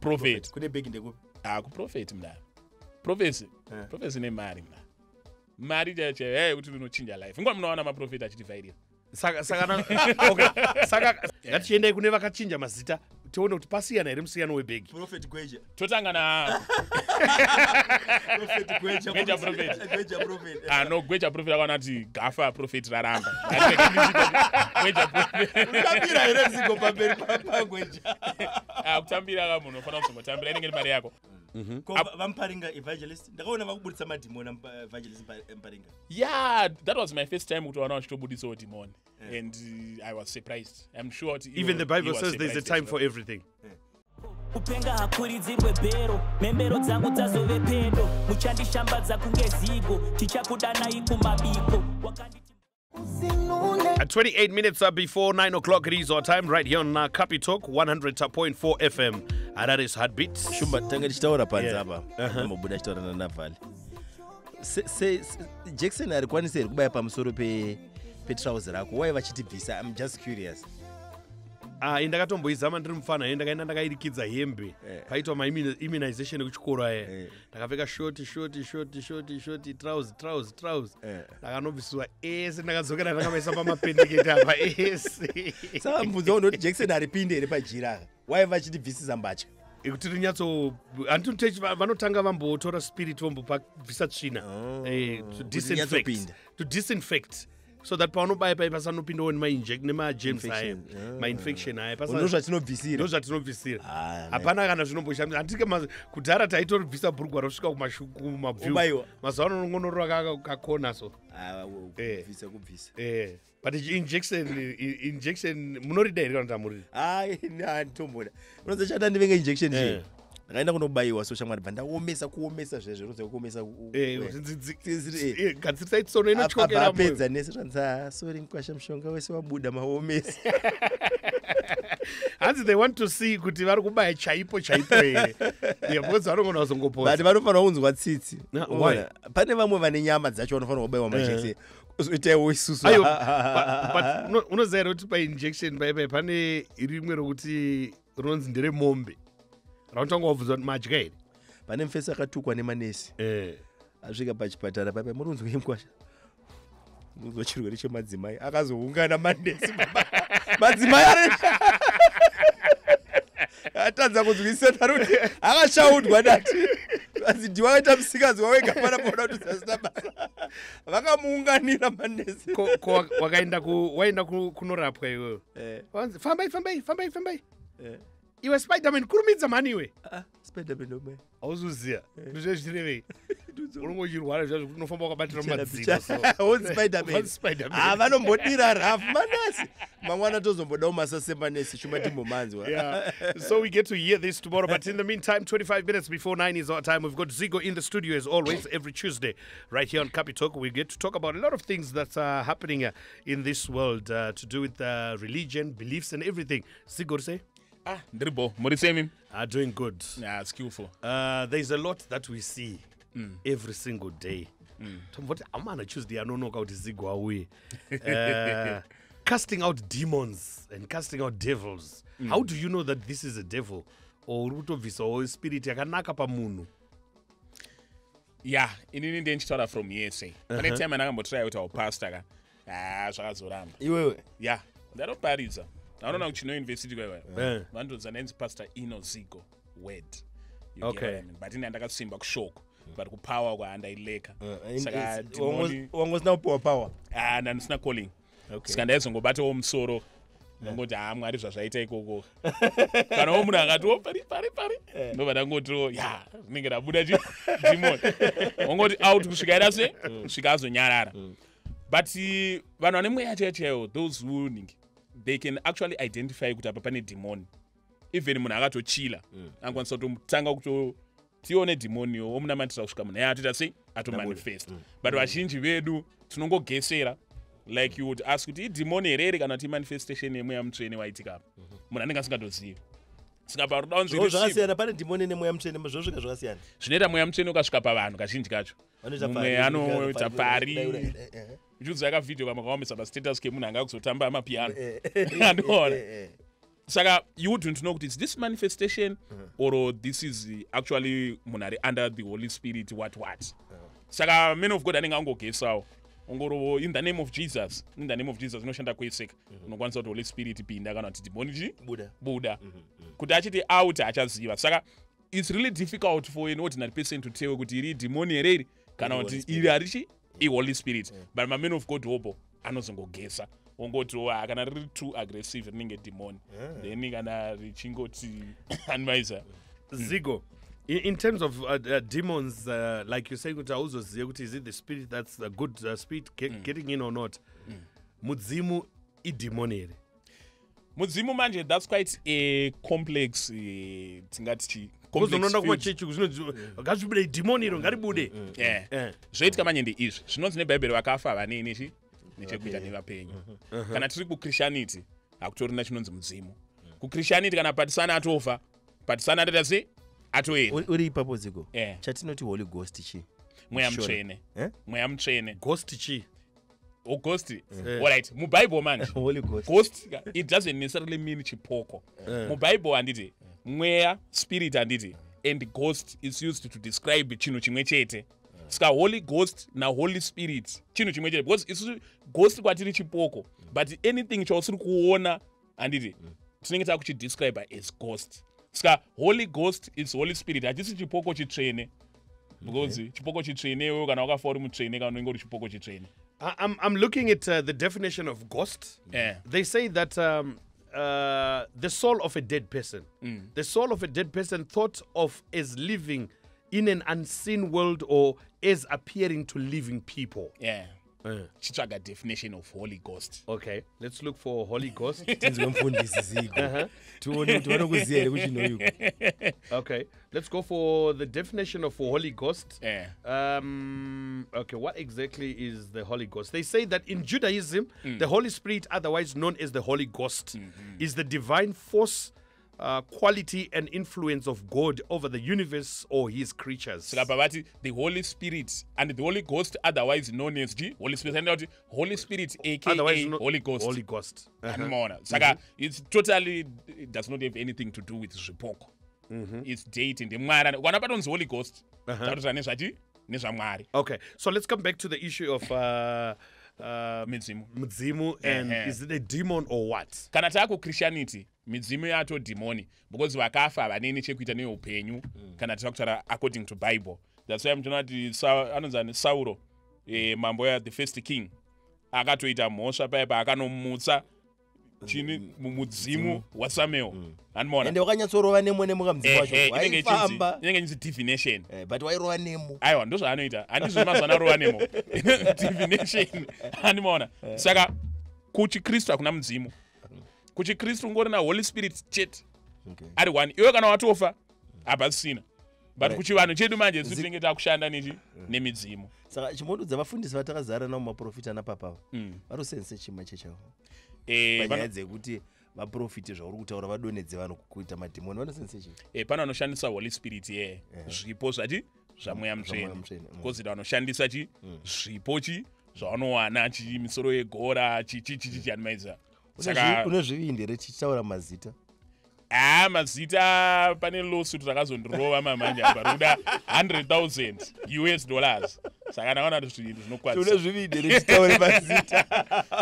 prophet kune big ndekupi prophet mna prophecy nemari mna mari chache hey kuti unochinja life ngwa munoona maprofet achitivhairira saka ngatichiendai kune vakachinja mazita tione kuti pasiyana here musiyano webhegi prophet Gweja totanga na prophet Gweja prophet Gweja prophet no Gweja prophet akana kuti gafa prophet raramba Gweja prophet utambira here Zigo pamberi pa Gweja kutambira ka munhu ufana kuzongotambira inenge mari yako Muparinga Evangelist ndakaona vakubudisa madhimoni Evangelist Muparinga. Yeah, that was my first time kutoona vachitobudisa demon and I was surprised. I'm sure even the Bible says there's a time for everything. Kupenga hakuridzirwe bhero membero dzangu dzazove pedo muchandishambadza kunge zigo tichakudanai kumabiko At 28 minutes before 9 o'clock, it is our time right here on Capi Talk 100.4 FM. And that is Heartbeat. Shumba tanga tichitaura panza apa. Mabuda chitaura na Navali. Jackson alikwanisa here kubaya pamusoro pe trouser rako. Why vachitibvisa? I'm just curious. Indakatomboizama ndiri mufana ndakaenda ndakairikidza hembe paitwa maimmunization ekuchikoro aya ndakapfeka shoti trouser ndakanobviswa ese ndakadzokera ndakamaisa pamapendeketi apa ese saka mbudza unoti Jackson aripinde here pajira why vachitibvisisa mbatya ekuti vanotanga vambotora spirit vombopabvisa tsvina to disinfect so that paunobaya pai pasanopindawo nemagerms aya mainfection aya ndozvatinobvisira hapana kana zvinomboshamisa handike kudhara taitoribvisa bhurugwa rosvika kumabvyu mazuva ano nongonorora kakona so but injection munorida here kana tamurida tomboda unonza chata ndivenga injection chii ndakaenda kunobayiwa so shamwari bva ndaomesa kuomesa zvezvo roza kuomesa gadzirisai tsono inotyokera apedza nese zvanza sori nkwasha mushonga wese wabuda maomesa hanzi they want to see kuti vari kubaya chaipo here because vanogona kuzongopoza but vanofanira kunzwa tsitsi pane vamwe vane nyama dzacho vanofanira kubayiwa majekiseni zoitaiwo isusu but unoziva here kuti painjection paipai pane rimwe rokuti rinonzi nderemombe rautanga wabvunzwa kuti madya here pane mufesi akatukwa nemanesi asvika pachipatara paipai muri kunzwa imkwasha munzwa chirwere chemadzimai akazoungana manesi madzimai atadza kunzwisisa kuti akashaudwa dati azidi wakaita musikazi wawega pana pona kuti zazina basa vakamuunganira manesi waenda kunorapwa iweyo fambai iwe Spiderman kurumidza mani iwe Spiderman omwe auzuziya ndozvezvirevei unongochirwara zvazvo kuti unofamba wakabatira mumadziro Spiderman vanombodira rafu manesi mangwana tozombodawo masasemanesi chuma timbomanzwa so we get to hear this tomorrow but in the meantime 25 minutes before 9 is our time. We've got Zigo in the studio as always every Tuesday right here on Capi Talk. We get to talk about a lot of things that are happening in this world to do with religion, beliefs and everything. Zigo, say? Ndribo, Morisemi. Doing good. Yeah, skillful. There's a lot that we see every single day. I'm on a Tuesday, I don't know how to Zigo away. Casting out demons and casting out devils. How do you know that this is a devil or root of his or spirit yakanaka pamunhu? Yeah, inini ndichitaura from USA. Pane time ndakambotraya kuti pastor ka zvakazoramba. Iwewe? Yeah, ndaroparidza. Naona kuchino university kwewe. Vandodza nainzi pastor Ino Zigo word. Okay. But ine ndakasimba kushoko. But kupower kwa andaileka. Saka wangosina power power. Ndandisina calling. Sikandaidzongobata womusoro. Ndangoti mwari zvazvaita ikoko. Kana munhu akati pari. Ndobva ndangoti rinenge rabuda demon. Wangoti out kusvika irase kusvika azonyarara. But vanhu vane mweya chaiyo those who they can actually identify kuti apa pane demon. Even munhu akatochila angakwanisa kutomutanga tione demon yo omunamatira kusvika munhu atoita sei atomanifest. But vazhinji vedu tinongogesera. Like you would ask kuti demon here kana kuti manifestation yemweya mutsvene waitika apa. Munhu anenge asingadozivi. Singapa rudaunzi zvakasiyana pane demon nemweya mutsvene zvosvika zvakasiyana. Zvinoita mweya mutsvene ukasvika pavanhu kazhinji kacho. Mumwe anoita pari. Uchiudza yaka video kama kaomesa pastatus kemunhu anga kuzotamba amapiano. Anoona. saka you wouldn't know kuti is this manifestation or this is actually munhu under the Holy Spirit what saka men of God anenge angogesawo ongoro in the name of Jesus inoshanda kweseka unokwanisa kuti Holy Spirit pinda kana kuti demoni buda kuti achiti out achaziva saka it's really difficult for an ordinary person to tell kuti iri demoni here kana kuti iri arichi Holy Spirit but my men of God hopo anozongogesa ongoti kana riri too aggressive rinenge demoni then kana richingoti advisor Zigo. In terms of demons, like you say, is it the spirit that's a good spirit getting in or not? Mudzimu I demoni. Mudzimu manje, that's quite a complex tingati zvoitika manje ndeizvi zvinonzi nebhaibheri vakafa vanei nechekuita nevapenyu kana tiri kuchristianity hakutorina chinonzi mudzimu kuchristianity kana patisana atofa patisana atoita sei atoenda uri ipapo Zigo chatinoti Holy Ghost chi mweya mutsvene mweya mutsvene ghost chi ghost alright mubible manje Holy Ghost it doesn't necessarily mean chipoko mubible handiti mweya spirit handiti and ghost is used to describe chinhu chimwe chete ska Holy Ghost na Holy Spirit chinhu chimwe chete because isusu ghost kwatiri chipoko but anything chausiri kuona handiti tinenge takuchidescribe as ghost ska Holy Ghost is Holy Spirit hachisi chipoko chitsvene because chipoko chitsvene wewe kana wakafa uri mutsvene kana unenge uri chipoko chitsvene. I'm looking at the definition of ghost. They say that the soul of a dead person, the soul of a dead person thought of as living in an unseen world or as appearing to living people. Chichaga definition of Holy Ghost. Okay, let's look for Holy Ghost. Okay, let's go for the definition of Holy Ghost. Okay, what exactly is the Holy Ghost? They say that in Judaism, the Holy Spirit, otherwise known as the Holy Ghost, is the divine force, quality and influence of God over the universe or his creatures. The Holy Spirit and the Holy Ghost, otherwise known as Holy Spirit, and Holy Spirit, aka Holy Ghost. Holy Ghost. It's totally, it does not have anything to do with Zipoko. It's dating the Mara. One about the Holy Ghost. Okay, so let's come back to the issue of Mudzimu and is it a demon or what? Kana tako Christianity midzimu yacho demoni because vakafa vanene chekuita neupenyu kana tichakutaura according to Bible. That's why mtonati anonzani Sauro mambo ya the first king akatoita mhosva paipa akanomutsa chini mudzimu waSamuel anmona ende wakanyatsorova nemo mukamdzimu wacho waifamba inenge inzi divination but wairova nemo aiwa ndozvo anoita handizvo mazana rova nemo divination anmona saka kuchikristu hakuna mudzimu kuchikristu ngorina Holy Spirit chete ari one iwe kana watofa hapasina but kuchivanhu chedu manje tinenge takushanda nemidzimu saka chimondudza vafundisi vatakazara navo maprofita napapava varosense chima chechavo panyaya dzekuti vaprofiti zvauri kutaura vadonedze vanhu kuita madhimoni vanosense chii pana vanoshandisa Holy Spirit zvipo zvati zvamweya mutsvene kozita vanoshandisa zvipo zvavanowana misoro yegora chianimaiza une zvivindi here tichitaura mazita mazita pane lawsuit rakazondirova mamanje apa rikuda $100,000 saka ndakaona kuti zvinhu zvinokwanisa zvivindi here tichitaure mazita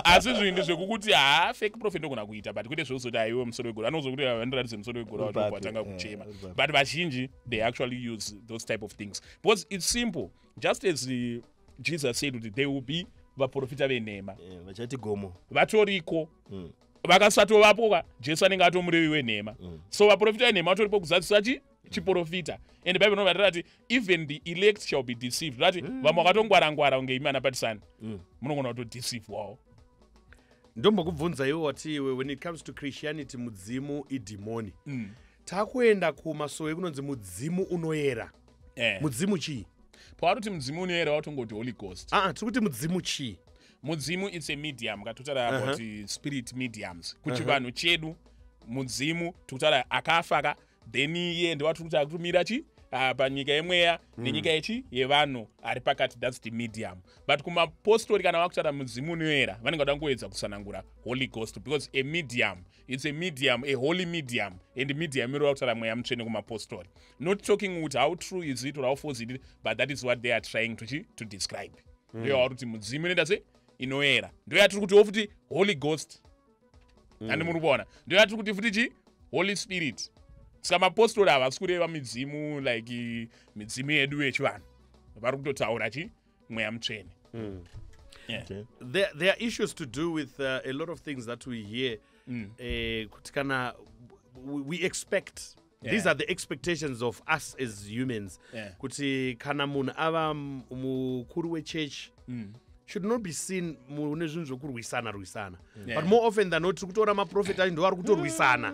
asi zvinhu zvekukuti fake prophet ndogona kuita but kwete zvozoti aiwe musoro wegora anozokuti vandoratidze musoro wegora wacho kwatanga kuchema but vazhinji they actually use those type of things because it's simple just as Jesus said kuti there will be vaprofita venhema vachati gomo vatoriko vakasatovapo Jesu anenge atomurevi wenhema so vaprofita venhema vatoripo kuzadzisa chiprofita and Bible inovatati even the elect shall be deceived vati vamwe vakatongwarangwara kunge imi anapatisani munogona kutodeceive wawo. Ndombokubvunza iwe wati when it comes to Christianity mudzimu idemoni takuenda kumasowe ekunonzi mudzimu unoyera mudzimu chii pawaroti mudzimu unoyera watongoti Holy Ghost tiri kuti mudzimu chii mudzimu it's a medium katotara about spirit mediums kuchivanhu chedu mudzimu tukutaura akafaka then iye ndiwatiri kuti akutumira panyika yemweya nenyika yevanhu ari pakati, that's the medium. But kumapostori kana vakutaura mudzimu unoyera vanenge vada kungoedza kusanangura Holy Ghost, because a medium, it's a medium, a holy medium, and medium iri vakutaura mweya mutsvene kumapostori. Not talking with how true is it or how false it is, but that is what they are trying to describe. Ndio vari kuti mudzimu inoita se inoyera, ndio yatiri kuti futi Holy Ghost. Andi muri kuona, ndio yatiri kuti futi chi Holy Spirit. Saka mapostori havasi kureva midzimu like midzimu yedu yechivanhu, vari kutotaura chi mweya mutsvene. There are issues to do with a lot of things that we hear. Kuti kana we expect. These are the expectations of us as humans. Kuti kana munhu ava mukuru wechurch should not be seen mune zvinhu zvokurwisana. But more often than not, tiri kutoona maprofita ndo vari kutorwisana,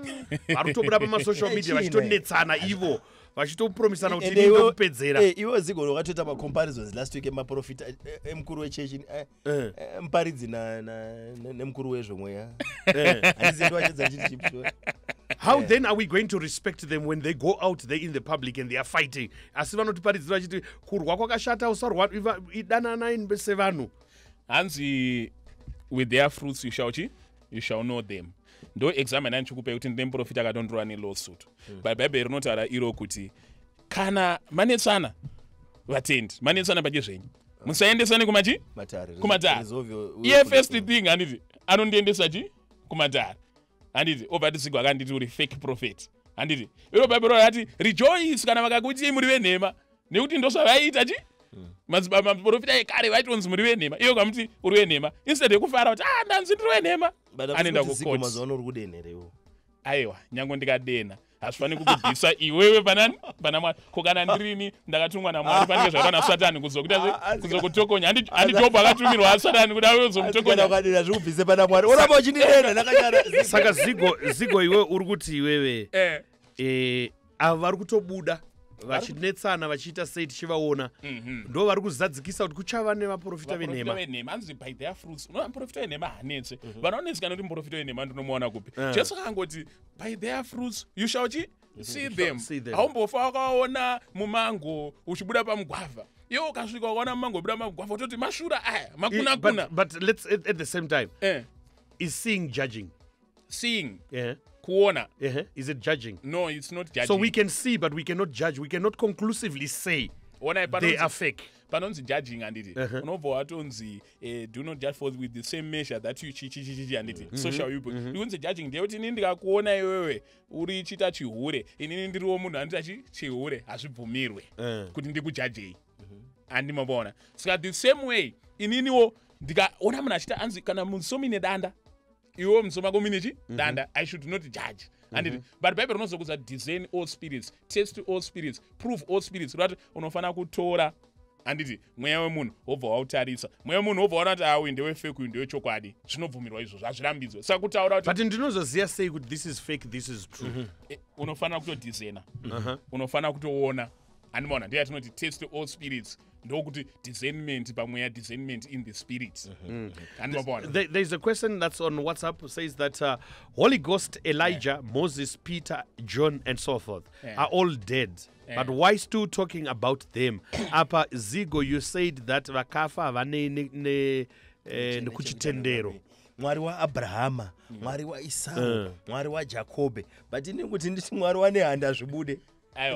vari kutobuda pamasocial media vachitonetsana ivo vachitopromisana kuti ndinge kupedzera. Iwo Zigo wakatoita comparisons last week emaprofita emukuru wechechi muparidzi nemukuru wezvomweya. How then are we going to respect them when they go out there in the public and they are fighting? Asi vanotiparidzira vachiti kurwa kwakashata usarwa idananai sevanhu. Hanzi with their fruits you shall know them. Ndo examine anchikupe kuti ndine muprofita akatondorwa nelawsuit. But Bible rinotaura iro kuti kana manetsana vatendi, manetsana pachezvenyu, musaendesane kumatare. Iye first thing handiti anondiendesa chi kumatare. Handiti obva Zigo akanditi uri fake prophet. Handiti iro Bible rati rejoice kana vakakuti muri venhema, nekuti ndosvavaita chi maprofita ekare vaitonzi muri venhema, iyo kamuti uri venhema, instead yekufara kuti ndanzi ndiri venhema, anoenda kukoti. Aiwa, nyange ndikadena hazvifaniri kukubvisa iwewe pana Mwari. Ko kana ndirini ndakatumwa naMwari panenge zvakana Satani kuzokutokonya. Handitobva akatumirwa Satani kuti azomutokonya. Saka Zigo iwe uri kuti iwewe ava vari kutobuda vachinetsana vachiita sei tichivaona, ndo vari kuzadzikisa kuti kuchava nevaprofita venhema. Hanzi by their fruits. No, muprofita wenhema hanetse. Vanoonetsa kuti muprofita wenhema ndinomuona kupi. Jesu akangoti by their fruits you shall see them. Haumbofa wakaona mumango uchibuda pamugwavha. Iwo ukasvika wakaona mumango uchibuda pamugwavha utoti mashura aya makuna. But let's at the same time. Is seeing judging? Seeing. Kuona. Is it judging? No, it's not judging. So we can see, but we cannot judge. We cannot conclusively say they are fake. Panonzi judging handiti. Unobva watonzi do not judge for with the same measure that you handiti. So shall you. Unzi judging ndeyekuti inini ndikakuona iwewe uri chita chihure, inini ndiriwo munhu andita chihure, hazvibvumirwe kuti ndikujudgei. Andimabona. Saka the same way ininiwo ndikaona munhu achita anzi kana musomi nedanda, iwo musoma kominichi danda, I should not judge. But Bible rinozokudza discern all spirits, test all spirits, prove all spirits. Right? Unofana kutora handiti mweya wemunhu wobva wautarisa, mweya wemunhu wobva waona kuti awu ndewefake uyu ndewechokwadi, zvinobvumirwa izvo, hazvirambidzwe. Saka kutaura kuti but ndinozoziva sei kuti this is fake, this is true. Unofana kutodiscerna, unofana kutoona. Andimona ndiye yatinoti test all spirits. Ndokuti discernment pamweya, discernment in the spirit. There's a question that's on WhatsApp, says that Holy Ghost, Elijah, Moses, Peter, John and so forth are all dead. But why still talking about them? Apa Zigo, you said that vakafa vane kuchitendero. Mwari wa Abrahama, Mwari wa Isau, Mwari wa Jacobe. But inekuti nditi Mwari wa nehanda zvibude.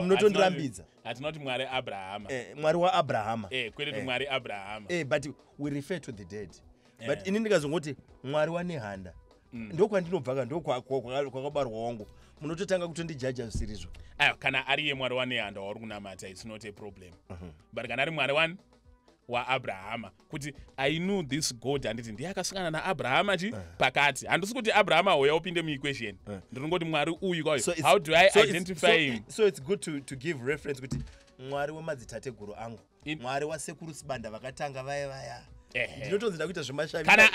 Munotondirambidza. Hatinoti Mwari Abrahama. Mwari wa Abrahama. Kwete Mwari Abrahama. But we refer to the dead. But inini ndikazongoti Mwari wa nehanda. Ndokwandinobva kwakabarwa wangu. Munototanga kutondijaja zvirizvo. Kana ari ye Mwari wa nehanda wauri kunamata, it's not a problem. But kana ari Mwari wa Abrahama, kuti I knew this God handiti ndiye akasangana naAbrahama pakati. Handisi kuti Abrahama uya upinde muequation. Ndinongoti Mwari uyu kwayo. How do I identify him? So it's good to give reference kuti Mwari wemadzitateguru angu, Mwari wasekuru Sibanda vakatanga vaya. Ndinotonzida kuita zvemashavi. Kana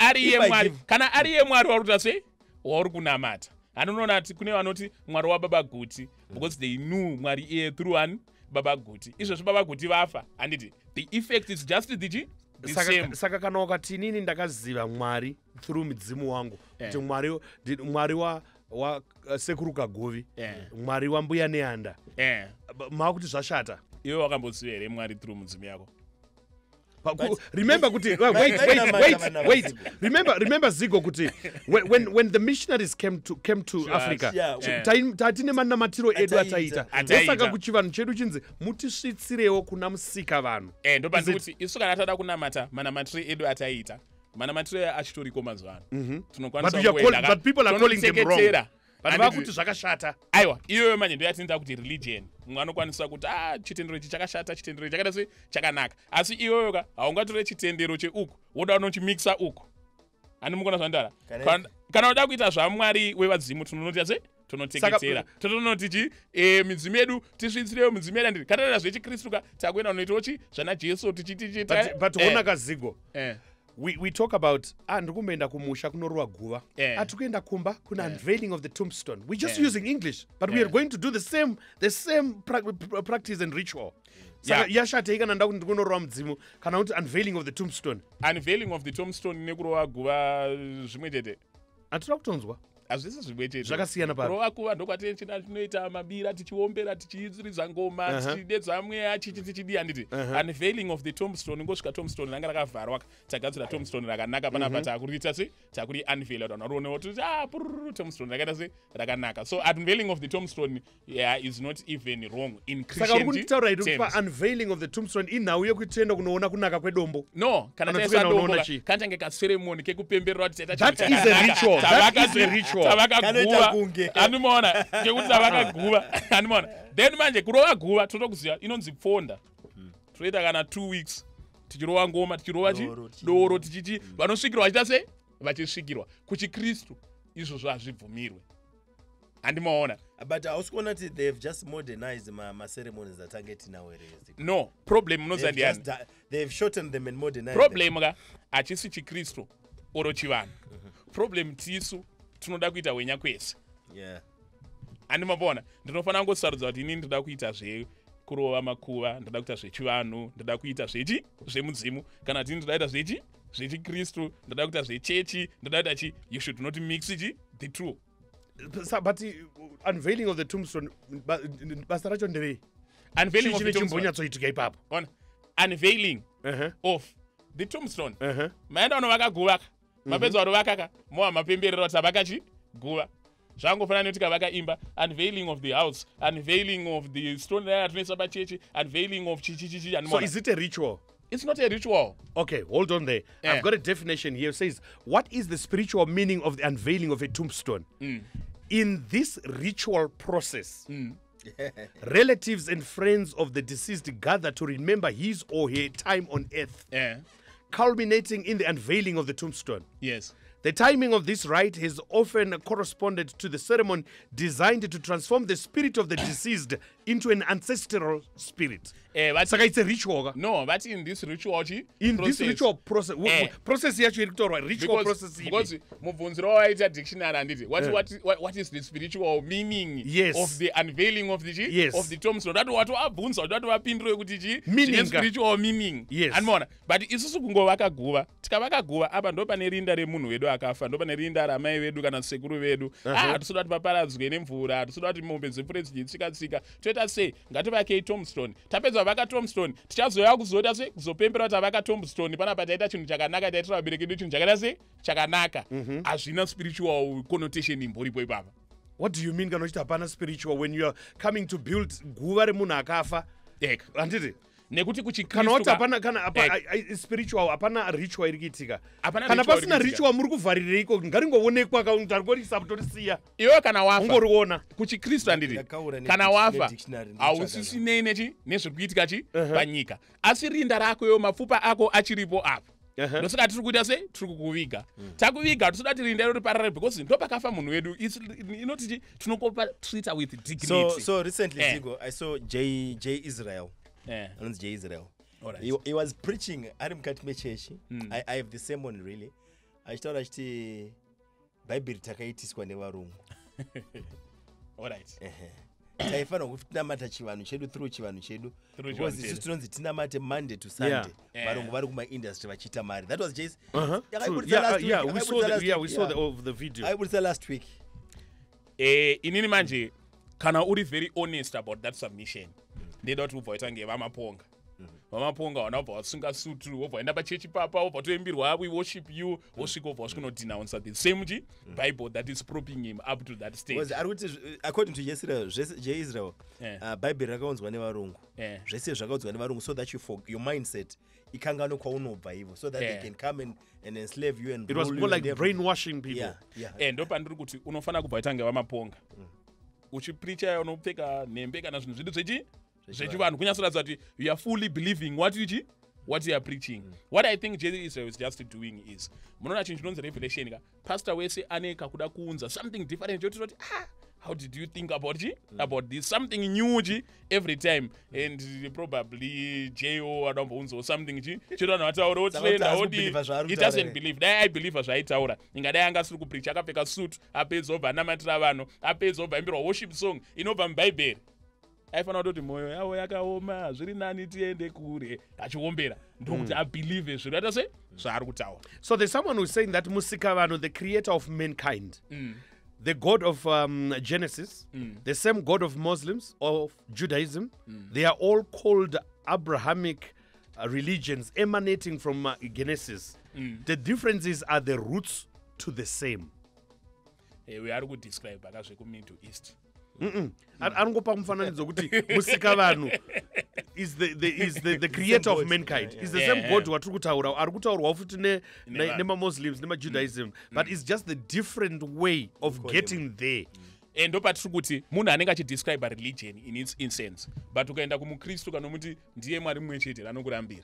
ari ye Mwari waruta sei wauri kunamata. Anoona kuti kune vanoti Mwari wababa Guti, because they knew Mwari iye through one Baba Guti. Izvo Baba Guti vafa handiti. The effect is just the same. Saka kana wakati nini ndakaziva Mwari through midzimu wangu. Kuti Mwari wa wasekuru Kagovi, Mwari wambuya neanda. Makuti zvashata. Iwe wakamboziva here Mwari through mudzimu yako? Remember kuti wait. Remember Zigo kuti when the missionaries came to Africa, tatine manamatiro edu ataita. Saka kuchivanhu chedu chinzi mutisvitsirewo kuna musika vanhu. Ndopa ndikuti isu kana tada kunamata manamatiro edu ataita. Manamatiro achitoriko mazuva ano. But people are calling them wrong. Vakuti zvakashata. Aiwa, iyoyo manje ndoyatinoita kuti religion. Mumwe anokwanisa kuti chitendero ichi chakashata, chitendero chakada sei chakanaka. Asi iyoyo ka haungatore chitendero cheuku woda unochimixa uku. Ani mukona zvandara. Kana uda kuita zvaMwari wevadzimu tunonoita sei? Tunoteketsera. Totonoti chi midzimu yedu tisvitsirewo midzimu yedu ndiri. Kana zvechikristu ka takuenda unoitawo chi zvana Jesu tichiti. But ona kaZigo. We talk about ndikumenda kumusha kunorwa guva. Atikuenda kumba kuna unveiling of the tombstone. We're just using English, but we are going to do the same practice and ritual. Yashate kana ndakuti ndikunorwa mudzimu kana kuti unveiling of the tombstone. Unveiling of the tombstone nekurwa guva zvimwe chete. Atira kutonzwa. Hazvisi zvimwe chete. Zvakasiyana paro. Kurova kuva ndokwatinoita tinoita mabira tichiombera tichidziriza ngoma tichidedza mweya tichidi handiti. Unveiling of the tombstone ngosvika tombstone ranga rakavharwa tagadzira tombstone rakanaka panapa takurita sei takuri unveil vanhu varionewo kuti tombstone rakaita sei rakanaka. So unveiling of the tombstone is not even wrong in Christianity. Saka kutaura kuti pa unveiling of the tombstone inhau yekuti kundoona kunaka kwedombo. No, kana taisa dombo kana tange ka ceremony kekupemberera kuti taita that is a ritual. That is a ritual. Tavakaguva andimona ngekuti tavakaguva andimona then manje kurova guva totokuziva inonzi pfonda toita kana 2 weeks tichirova ngoma tichirova doro tichiti vanosvikirwa vachita sei vachisvikirwa kuchikristu izvozvo hazvibvumirwe andimaona. But hausi kuona kuti they've just modernized ma-ceremonies atange tinawo here. No problem unozandiyani they've shortened them and modernized problem ka hachisi chikristu oro chivanhu problem tisu tunoda kuita wenya kwese. Andimapona ndinofanira kungosarudza kuti inini ndoda kuita kurova makuva, ndoda kuita zvechivanhu, ndoda kuita zvemudzimu, kana kuti ndoda kuita zvechikristu, ndoda kuita zvechechi, ndoda kuita chi. You should not mix the two. But unveiling of the tombstone basa racho nderei? Unveiling of the tombstone chibonyatsaitika ipapo. Unveiling of the tombstone. Maenda unovakaguva mapedza varovakaka moa mapemberero kuti avakachiguva zvangofanana nekuti kavakaimba unveiling of the house, unveiling of the stone ratinoisa pachechi, unveiling of chichichichi. So is it a ritual? It's not a ritual. Okay, hold on there. I've got a definition here. It says, what is the spiritual meaning of the unveiling of a tombstone? In this ritual process, relatives and friends of the deceased gather to remember his or her time on earth, culminating in the unveiling of the tombstone. Yes. The timing of this rite has often corresponded to the ceremony designed to transform the spirit of the deceased into an ancestral spirit. It's a ritual. No, but in this ritual this ritual process process ritual process because mubvunziro waita dictionary anditi what is the spiritual meaning of the unveiling of the of the tombstone. That what abvunza that vapindure kuti chi spiritual meaning. Andimona but isusu kungovakaguva tikavakaguva apa ndo pane rinda remunhu wedu akafa, ndo pane rinda ramai vedu kana sekuru vedu. Hatisoda kuti paparadzwe nemvura, hatisoda kuti mombe dzemvura dzichitsika toita sei ngativakei tombstone. Tapedza vaka tombstone tichazoya kuzoita sei kuzopembera kuti avaka tombstone panapa taita chinhu chakanaka taitira vabereki vedu chinhu chakaita sei chakanaka. Hazvina spiritual connotation imboripo ipapa. What do you mean kana uchiti hapana spiritual when you are coming to build guva remunhu akafa? Handiti nekuti kuchikristu kana spiritual hapana ritual iri kuitika. Kana pasina ritual muri kuvharireiko ngaringoonekwa kuti ari kuorisa kutorisiya iwe kana wafa ungoriona kuchikristu handiti kana wafa hausisinei nezviri kuitika panyika asi rinda rako iwe mapfupa ako achiripo apo. Ndosaka tiri kuita sei tiri kukuviga takuviga toda kuti rinda riri parare because ndo pakafa munhu wedu inoti tinokopa treat with dignity. So recently Zigo, I saw J Israel. Anonzi J Israel. He was preaching ari mukati mechechi. I have the same one really. Achitaura achiti Bible takaitiswa nevarungu. Alright. Taifanira kuti tinamata chivanhu chedu through chivanhu chedu. Because isusu tinonzi tinamate Monday to Sunday. Varungu vari kuma-industry vachiita mari. That was J. We saw the video. I would say last week. inini manje kana uri very honest about that submission ndeda kuti ubva waita ngevamaponga vamaponga wana ubva wasunga sutu wobva waenda pachechi papa wobva toimbirwa we worship you wosvika wobva wasvikonodenounce the same bible that is propping him up to that stage ari kuti according to Israel bible rakaunzwa nevarungu zvese zvakaunzwa nevarungu so that your mindset ikangano kwaunobva ivo so that they can come and enslave you and it was more like brainwashing people ndo pandiri kuti unofanira kubva waita ngevamaponga uchipreacha unopfeka nhembe kana zvinhu zvidu zvechivanhu kunyatsoratidza kuti you are fully believing what you are preaching. What I think Israel is just doing is munoona chinhu chinonzi revelation ka pastor wese ane kakuda kuunza something different yototi how did you think about this something new every time and probably Jo anombounza something chiro vataura it doesn't believe dai I believe zvaitaura ingadai anga asiri kupreach akapfeka suit apedza obva anamatira vanhu apedza obva imbirwa worship song inobva mubhaibheri aifanira kutoti mwoyo yavo yakaoma zviri nani tiende kure achiombera ndokuti abelieve zviro ata se zvaari kutaura. So there's someone who's saying that Musikavano, the creator of mankind, the God of Genesis, the same God of Muslims, of Judaism, they are all called Abrahamic religions emanating from Genesis. The differences are the roots to the same. We are good describe akazve Middle East. Angopa mufananidzo kuti Musikavano is the creator of mankind. It's the same God watiri kutaura ari kutaurwa futi nema-Muslims nema-Judaism, but it's just the different way of getting there. Ndo patiri kuti munhu anenge achidescribe religion in its essence, but ukaenda kumukristu kanomuti ndiye mwari mumwe chete anokurambira.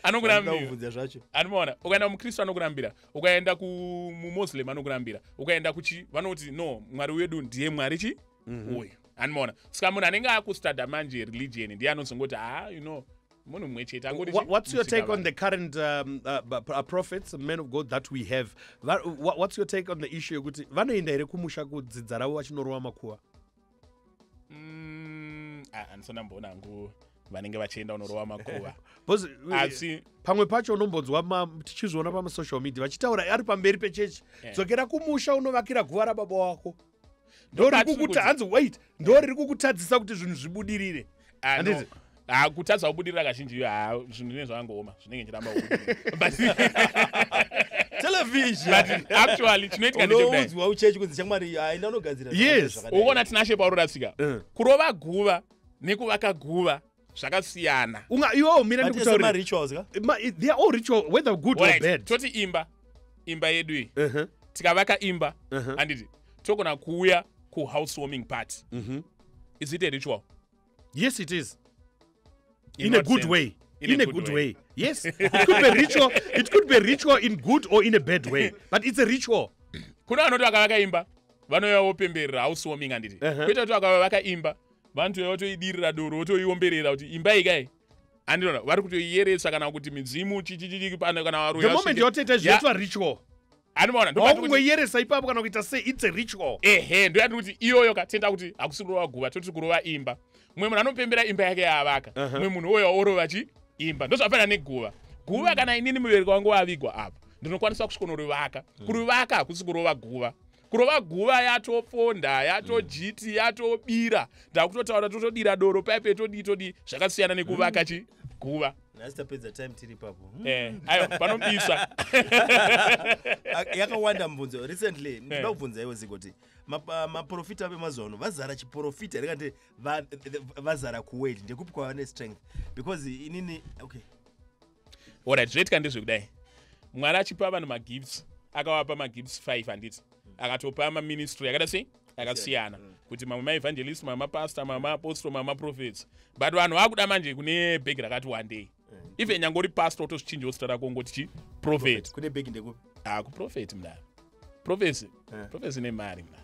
Anokurambira zvacho anoona ukaenda kumukristu anokurambira ukaenda kumuslim anokurambira ukaenda kuchi vanoti no mwari wedu ndiye mwari uyu anoona saka munhu anenge akustadha manje religion ndiye anozongoti munhu mumwe chete angoti. What's your take on the current prophets, men of God that we have? What's your take on the issue yokuti vanoenda here kumusha kudzidza ravo vachinorova makuva? Andisona mbona hangu vanenge vachienda unorova makuva asi pamwe pacho unombonzwa tichizviona pamasocial media vachitaura ari pamberi pechechi dzokera kumusha unovakira guva rababa wako ndoriri kukutadzisa kuti zvinhu zvibudirire. Kutadza kubudirira kazhinji zvinhu nezvangooma zvinenge chiramba television actually chinoitika ndecheudzwa uchechi kunzi chamwari aina unogadzira uona tinashe pauro rasika kurova guva nekuvaka guva zvakasiyana. Iwo mina ndikutaura rituals ka they are all ritual whether good or bad. Toti imba yedu iyi tikavaka imba anditi togona kuuya housewarming party. Is it a ritual? Yes, it is. In a good way. In a good way. Yes. It could be ritual. It could be ritual in good or in a bad way. But it's a ritual. Kuna vanoti vakavaka imba vanouya vopemberera housewarming anditi kuita kuti vakavaka imba vantu votoidirira doro votoiomberera kuti imba ikai andinoona vari kutoiyeretsa kana kuti midzimu chichichiki kana varuya the moment yotoita zvinoitwa ritual anoona ndokungoyeresa ipapo kana kuita sei it's a ritual. Ndo yati kuti iyoyo katenda kuti hakusi kurova guva toti kurova imba. Mumwe munhu anopembera imba yake yaavaka mumwe munhu oyo orova imba ndozvafanana neguva. Guva kana inini mubereki wangu wavigwa apa ndinokwanisa kusvikonorivaka kurivaka hakusi kurova guva. Kurova guva yatofonda yatojiti yatobira ndakutotaura totodira doro paipe todi zvakasiyana nekuvaka guva. Nasitapedza time tiri papo. Ayo panobisa. Yakawanda mbunzo recently ndinoda kubvunza iwe Zigo kuti maprofita vemazuva vazara chiprofita rekati vazara kuwait ndekupi kwavane strength because inini okay. Alright, zvaitika ndezvekudai mwari achipa vanhu magifts akavapa magifts 5 handiti akatopa maministry yakada sei akasiyana kuti mamwe maevangelist mamwe mapastor mamwe maapostol mamwe maprophets but vanhu vakuda manje kune bhegi rakati wandei even nyangori pastor otozvichinjawo zita rako ngoti prophet kune bhegi ndekupi kuprophet mna prophet nemari mna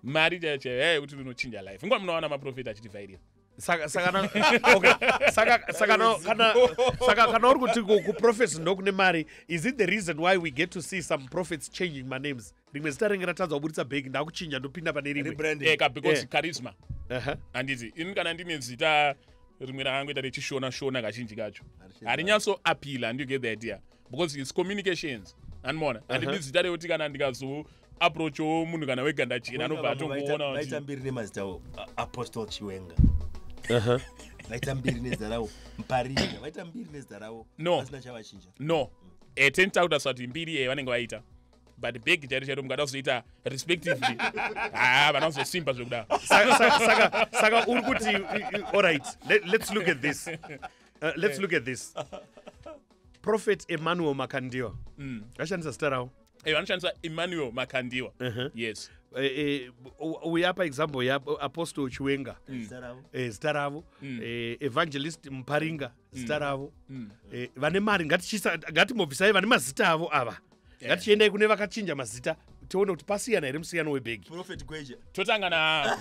mari chaiyo kuti unochinja life ngwa munoona maprofeti achitivhairira kana uri kuti kuprofesi ndokune mari is it the reason why we get to see some prophets changing my names rimwe zita renge ratadzwa kuburitsa bhegi ndakuchinja ndopinda pane rimwe because charisma handiti ini kana ndine zita rimwe rakangoita richishona kazhinji kacho harinyatso appeal and you get the idea because it's communications Anmona. Andidi zita rekuti kana ndikazo approach munhu kana weganda chena anobva atongoona kuti vaita mbiri nemazita Apostle Chiwenga. Vaita mbiri nezita rawo Muparinga. Vaita mbiri nezita rawo. Asina chavachinja. No. Tenta kuti asati mbiri vanenge vaita. But big chaicho mungada kuzoita respectively. Vanozosimba zvekuda. Saka uri kuti all right. Let's look at this. Let's look at this. Prophet Emmanuel Makandiwa. Ashandisa zita rawo. Vanoshandisa Emmanuel Makandiwa. Yes. Uyapa example ya Apostle Chiwenga. Zita ravo. Evangelist Muparinga. Zita ravo. Vane mari ngatimobvisai vane mazita avo ava. Ngatichiendai kune vakachinja mazita tione kuti pasiyana here musiyano webhegi. Prophet Gweja. Totanga na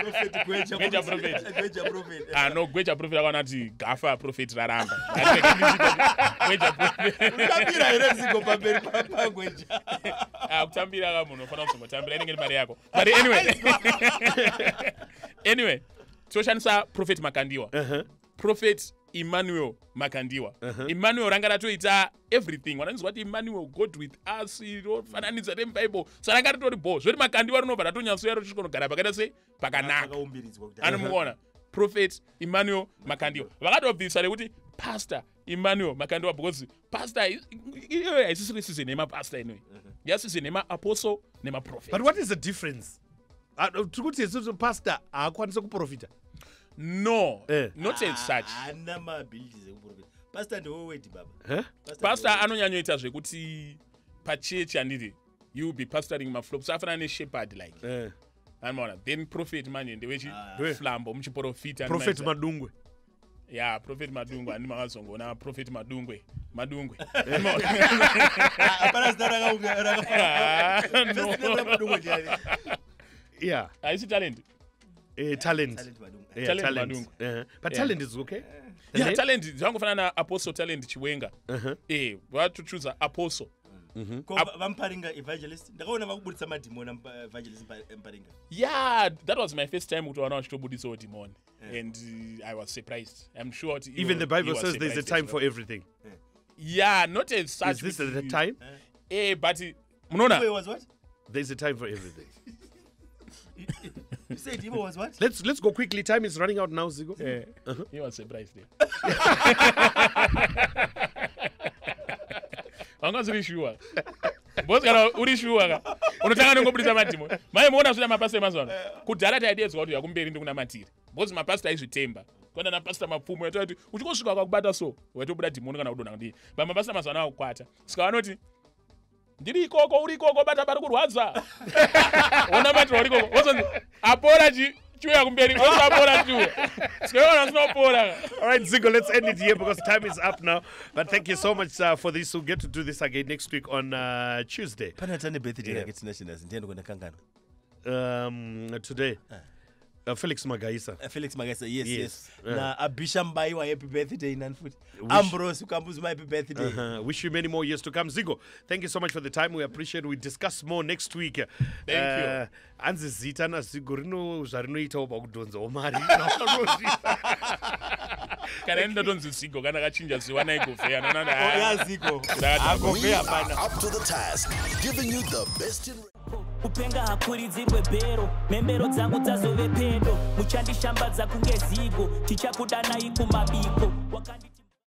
Prophet Gweja. Gweja prophet. No, Gweja prophet akanati gafa prophet raramba. Gweja prophet. Kutambira here Zigo pamberi pa Gweja. Kutambira ka munhu unofana kuzongotambira inenge mari yako. But anyway, toshandisa Prophet Makandiwa. Prophet Emmanuel Makandiwa. Emmanuel ranga ratoita everything. Wananzwa kuti Emmanuel God with us, rofananidza neBible. Saka ranga ritori bo. Zvoti Makandiwa rinobva ratonyatsoya richinogara pakaita sei pakanaka. Anomuona. Prophet Emmanuel Makandiwa. Vakatobvisa rekuti Pastor Emmanuel Makandiwa because pastor haisisiri nemapastor anyway. Yasisi nema-apostle nema-prophet. But what is the difference? Tikuti pastor haakwanisa kuprofita. No, not as such. Pastor ndewe weti baba. Pastor anonyanyoita zvekuti pachechi handiti you be pastoring maflops afana ne-shepherd like. Anoona. Then prophet manje ndewechi flambo muchiprofita. Prophet Madungwe. Yeah, Prophet Madungwe and Mazongona, Prophet Madungwe. Yeah. I see talent. Talent. But talent is okay. Yeah, talent. Zangofana Apostle talent Chiwenga. What to choose Apostle. Muparinga Evangelist. Ndakaona vakubudisa mademon Evangelist Muparinga. Yeah, that was my first time to announce to budisa demon. And I was surprised. I'm sure even the Bible says there's a time for everything. Yeah, not as such. Is this the time? But Munona was what? There's a time for everything. You said Ivo was what? Let's go quickly. Time is running out now, Zigo. He was surprised there. Angazuri sure. Boss kana uri sure ka. Unotanga ngobudisa madimo. Mai muona zvina mapastor mazwana. Kudhara taidedzwa kuti yakumberi ndi kunamatira. Boss mapastor aizvitemba. Kwanda na pastor mapfumo yatoti kuti uchikosvika kwakubata so watobuda demon kana kudona kuti. Ba mapastor mazwana akukwata. Sika vanoti ndiri ikoko uri ikoko bata bari kurwadza. Ona mati uri ikoko. Wozonzi apora chiuya kumberi. Wozonzi apora chiuya. Sika vanopora. All right, Zigo, let's end it here because time is up now. But thank you so much for this. We'll get to do this again next week on Tuesday. Panatane birthday yaketi national ndiendo kwenda kangana. Today. Felix Magaisa. Felix Magaisa, yes. Na Abisha Mbaiwa, happy birthday, Nanfoot. Ambrose Ukambu's happy birthday. Wish you many more years to come. Zigo, thank you so much for the time. We appreciate it. We discuss more next week. Thank you. Anzi zita na Zigo rino zarinoita oba kudonza omari. Kanenda donzi Zigo kana kachinja ziwana ikofea nana. Yeah, Zigo. We are up to the task, giving you the best in Upenga hakuridzirwe bhero membero dzangu dzazove pedo muchandishambadza kunge Zigo tichakudanai kumabiko